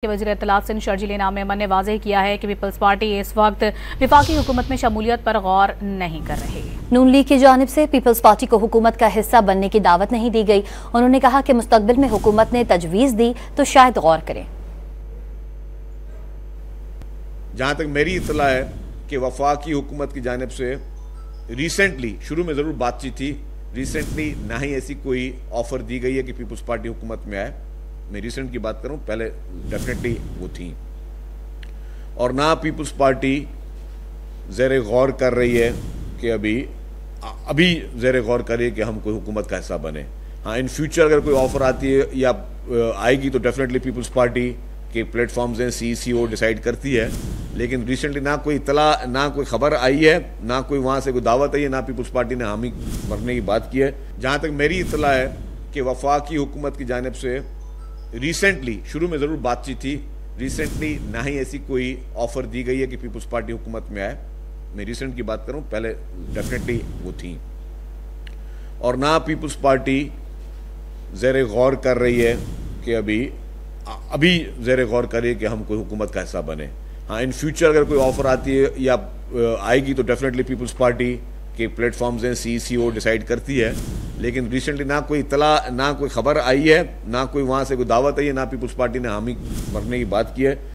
वज़ीर इत्तलात सिंध शर्जील इनाम मेमन ने वाज़ेह किया है कि पीपल्स पार्टी इस वक्त विफाकी हुकूमत में शमूलियत पर गौर नहीं कर रही। नून लीग की जानिब से पीपल्स पार्टी को हुकूमत का हिस्सा बनने की दावत नहीं दी गई। उन्होंने कहा कि मुस्तकबिल में हुकूमत ने तजवीज़ दी तो शायद गौर करें। जहाँ तक मेरी इत्तला है कि वफाकी हुकूमत की जानिब से रिसेंटली, शुरू में ज़रूर बातचीत थी, रिसेंटली ना ही ऐसी कोई ऑफ़र दी गई है कि पीपल्स पार्टी हुकूमत में आए। मैं रिसेंट की बात करूं, पहले डेफिनेटली वो थी, और ना पीपल्स पार्टी ज़ेर गौर कर रही है कि अभी ज़ेर गौर करे कि हम कोई हुकूमत का हिस्सा बने। हाँ, इन फ्यूचर अगर कोई ऑफ़र आती है या आएगी तो डेफिनेटली पीपल्स पार्टी के प्लेटफॉर्म्स हैं, CEC डिसाइड करती है, लेकिन रिसेंटली ना कोई इत्तला, ना कोई खबर आई है, ना कोई वहाँ से कोई दावत आई है, ना पीपल्स पार्टी ने हामी भरने की बात की है। जहाँ तक मेरी इत्तला है कि वफाकी हुकूमत की जानिब से रिसेंटली, शुरू में ज़रूर बातचीत थी, रिसेंटली ना ही ऐसी कोई ऑफ़र दी गई है कि पीपल्स पार्टी हुकूमत में आए। मैं रिसेंट की बात करूं, पहले डेफिनेटली वो थी, और ना पीपल्स पार्टी ज़ेर गौर कर रही है कि अभी ज़ेर गौर करे कि हम कोई हुकूमत का हिस्सा बने। हाँ, इन फ्यूचर अगर कोई ऑफ़र आती है या आएगी तो डेफिनेटली पीपल्स पार्टी के प्लेटफॉर्म्स हैं, CEC डिसाइड करती है, लेकिन रिसेंटली ना कोई इत्तला, ना कोई खबर आई है, ना कोई वहाँ से कोई दावत आई है, ना पीपल्स पार्टी ने हामी भरने की बात की है।